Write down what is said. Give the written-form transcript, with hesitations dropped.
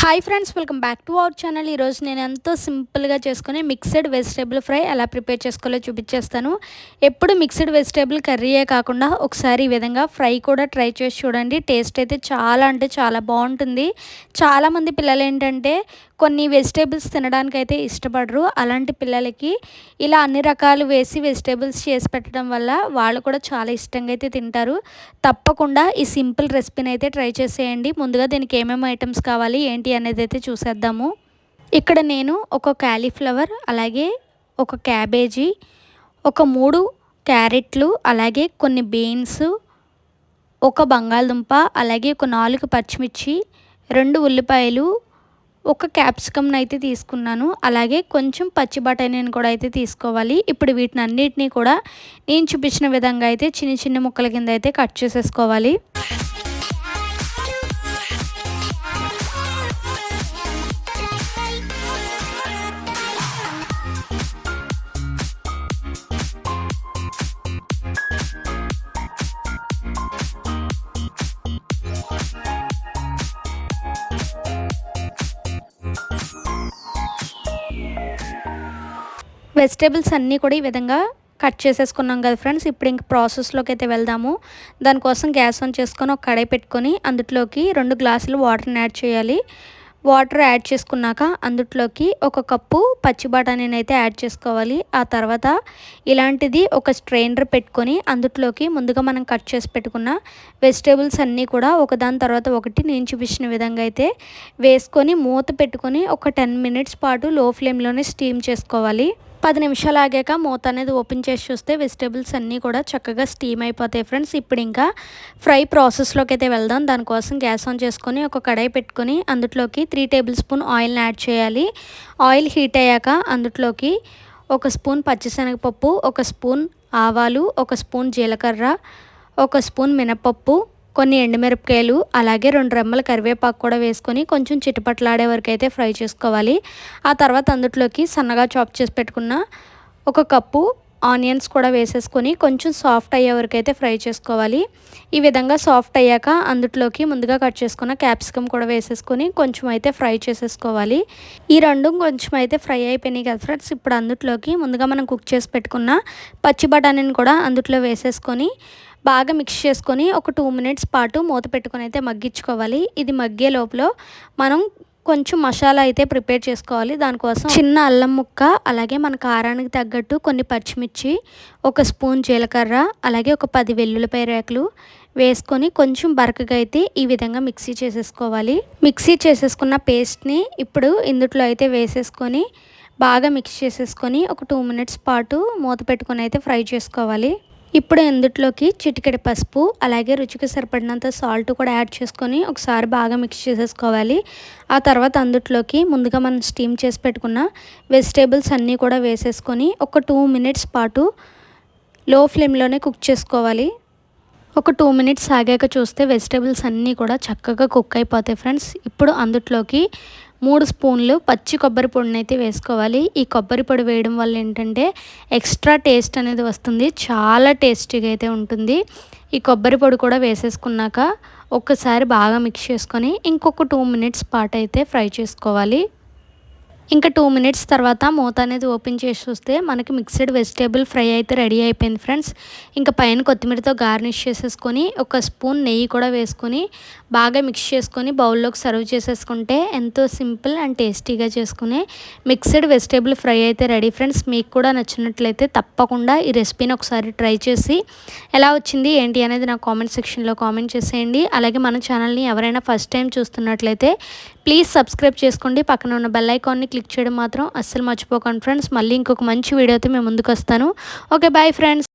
Hi friends, welcome back to our channel. ఈరోజు నేను ఎంతో సింపుల్గా చేసుకుని మిక్స్డ్ వెజిటేబుల్ ఫ్రై ఎలా ప్రిపేర్ చేసుకోవాలో చూపించేస్తాను. ఎప్పుడు మిక్స్డ్ వెజిటేబుల్ కర్రీయే కాకుండా ఒకసారి ఈ విధంగా ఫ్రై కూడా ట్రై చేసి చూడండి. టేస్ట్ అయితే చాలా అంటే చాలా బాగుంటుంది. చాలామంది పిల్లలు ఏంటంటే కొన్ని వెజిటేబుల్స్ తినడానికి అయితే ఇష్టపడరు. అలాంటి పిల్లలకి ఇలా అన్ని రకాలు వేసి వెజిటేబుల్స్ చేసి పెట్టడం వల్ల వాళ్ళు కూడా చాలా ఇష్టంగా అయితే తింటారు. తప్పకుండా ఈ సింపుల్ రెసిపీని అయితే ట్రై చేసేయండి. ముందుగా దీనికి ఏమేమి ఐటమ్స్ కావాలి ఏంటి అనేది అయితే చూసేద్దాము. ఇక్కడ నేను ఒక కాలీఫ్లవర్, అలాగే ఒక క్యాబేజీ, ఒక 3 క్యారెట్లు, అలాగే కొన్ని బీన్స్, ఒక బంగాళదుంప, అలాగే ఒక 4 పచ్చిమిర్చి, 2 ఉల్లిపాయలు, ఒక క్యాప్సికమ్ని అయితే తీసుకున్నాను. అలాగే కొంచెం పచ్చి బఠానీని కూడా అయితే తీసుకోవాలి. ఇప్పుడు వీటిని అన్నిటినీ కూడా నేను చూపించిన విధంగా అయితే చిన్న చిన్న ముక్కల కింద అయితే కట్ చేసేసుకోవాలి. వెజిటేబుల్స్ అన్నీ కూడా ఈ విధంగా కట్ చేసేసుకున్నాం కదా ఫ్రెండ్స్. ఇప్పుడు ఇంక ప్రాసెస్లోకి అయితే వెళ్దాము. దానికోసం గ్యాస్ ఆన్ చేసుకొని ఒక కడాయి పెట్టుకొని అందులోకి 2 గ్లాసులు వాటర్ని యాడ్ చేయాలి. వాటర్ యాడ్ చేసుకున్నాక అందులోకి 1 కప్పు పచ్చి బఠానీని అయితే యాడ్ చేసుకోవాలి. ఆ తర్వాత ఇలాంటిది ఒక స్ట్రైనర్ పెట్టుకొని అందులోకి ముందుగా మనం కట్ చేసి పెట్టుకున్న వెజిటేబుల్స్ అన్నీ కూడా ఒకదాని తర్వాత ఒకటి నేను చూపించిన విధంగా అయితే వేసుకొని మూత పెట్టుకొని ఒక 10 మినిట్స్ పాటు లో ఫ్లేమ్లోనే స్టీమ్ చేసుకోవాలి. 10 నిమిషాలు ఆగాక మూత అనేది ఓపెన్ చేసి చూస్తే వెజిటేబుల్స్ అన్నీ కూడా చక్కగా స్టీమ్ అయిపోతాయి ఫ్రెండ్స్. ఇప్పుడు ఇంకా ఫ్రై ప్రాసెస్లోకి అయితే వెళ్దాం. దానికోసం గ్యాస్ ఆన్ చేసుకొని ఒక కడాయి పెట్టుకొని అందులోకి 3 టేబుల్ స్పూన్ ఆయిల్ని యాడ్ చేయాలి. ఆయిల్ హీట్ అయ్యాక అందులోకి 1 స్పూన్ పచ్చిశనగపప్పు, 1 స్పూన్ ఆవాలు, 1 స్పూన్ జీలకర్ర, 1 స్పూన్ మినపప్పు, కొన్ని ఎండుమిరపకాయలు, అలాగే 2 రెమ్మల కరివేపాకు కూడా వేసుకొని కొంచెం చిటపట్లాడే వరకు అయితే ఫ్రై చేసుకోవాలి. ఆ తర్వాత అందులోకి సన్నగా చాప్ చేసి పెట్టుకున్న 1 కప్పు ఆనియన్స్ కూడా వేసేసుకొని కొంచెం సాఫ్ట్ అయ్యే వరకు అయితే ఫ్రై చేసుకోవాలి. ఈ విధంగా సాఫ్ట్ అయ్యాక అందులోకి ముందుగా కట్ చేసుకున్న క్యాప్సికమ్ కూడా వేసేసుకొని కొంచెం అయితే ఫ్రై చేసేసుకోవాలి. ఈ రెండు కొంచెం అయితే ఫ్రై అయిపోయినాయి కదా ఫ్రెండ్స్. ఇప్పుడు అందులోకి ముందుగా మనం కుక్ చేసి పెట్టుకున్న పచ్చి బఠానీని కూడా అందులో వేసేసుకొని బాగా మిక్స్ చేసుకొని ఒక 2 మినిట్స్ పాటు మూత పెట్టుకొని అయితే మగ్గించుకోవాలి. ఇది మగ్గే లోపల మనం కొంచెం మసాలా అయితే ప్రిపేర్ చేసుకోవాలి. దానికోసం చిన్న అల్లం ముక్క, అలాగే మన కారానికి తగ్గట్టు కొన్ని పచ్చిమిర్చి, 1 స్పూన్ జీలకర్ర, అలాగే ఒక 10 వెల్లుల్లిపాయ రేకులు వేసుకొని కొంచెం బరకగా అయితే ఈ విధంగా మిక్సీ చేసేసుకోవాలి. మిక్సీ చేసేసుకున్న పేస్ట్ని ఇప్పుడు ఇందులో అయితే వేసేసుకొని బాగా మిక్స్ చేసేసుకొని ఒక 2 మినిట్స్ పాటు మూత పెట్టుకొని అయితే ఫ్రై చేసుకోవాలి. ఇప్పుడు ఇందులోకి చిటికెడు పసుపు, అలాగే రుచికి సరిపడినంత సాల్ట్ కూడా యాడ్ చేసుకొని ఒకసారి బాగా మిక్స్ చేసేసుకోవాలి. ఆ తర్వాత అందులోకి ముందుగా మనం స్టీమ్ చేసి పెట్టుకున్న వెజిటేబుల్స్ అన్నీ కూడా వేసేసుకొని ఒక 2 మినిట్స్ పాటు లో ఫ్లేమ్లోనే కుక్ చేసుకోవాలి. ఒక 2 మినిట్స్ ఆగాక చూస్తే వెజిటేబుల్స్ అన్నీ కూడా చక్కగా కుక్ అయిపోతాయి ఫ్రెండ్స్. ఇప్పుడు అందులోకి 3 స్పూన్లు పచ్చి కొబ్బరి పొడిని అయితే వేసుకోవాలి. ఈ కొబ్బరి పొడి వేయడం వల్ల ఏంటంటే ఎక్స్ట్రా టేస్ట్ అనేది వస్తుంది, చాలా టేస్టీగా అయితే ఉంటుంది. ఈ కొబ్బరి పొడి కూడా వేసేసుకున్నాక ఒక్కసారి బాగా మిక్స్ చేసుకొని ఇంకొక 2 మినిట్స్ పాటు అయితే ఫ్రై చేసుకోవాలి. ఇంకా 2 మినిట్స్ తర్వాత మూత అనేది ఓపెన్ చేసి చూస్తే మనకి మిక్స్డ్ వెజిటేబుల్ ఫ్రై అయితే రెడీ అయిపోయింది ఫ్రెండ్స్. ఇంకా పైన కొత్తిమీరతో గార్నిష్ చేసేసుకొని 1 స్పూన్ నెయ్యి కూడా వేసుకొని బాగా మిక్స్ చేసుకొని బౌల్లోకి సర్వ్ చేసేసుకుంటే ఎంతో సింపుల్ అండ్ టేస్టీగా చేసుకునే మిక్స్డ్ వెజిటేబుల్ ఫ్రై అయితే రెడీ ఫ్రెండ్స్. మీకు కూడా నచ్చినట్లయితే తప్పకుండా ఈ రెసిపీని ఒకసారి ట్రై చేసి ఎలా వచ్చింది ఏంటి అనేది నాకు కామెంట్ సెక్షన్లో కామెంట్ చేసేయండి. అలాగే మన ఛానల్ని ఎవరైనా ఫస్ట్ టైం చూస్తున్నట్లయితే ప్లీజ్ సబ్స్క్రైబ్ చేసుకోండి. పక్కన ఉన్న బెల్ ఐకాన్ని క్లిక్ చేయడం మాత్రం అస్సలు మర్చిపోకండి ఫ్రెండ్స్. మళ్ళీ ఇంకొక మంచి వీడియోతో మేము ముందుకు వస్తాను. Okay, bye friends.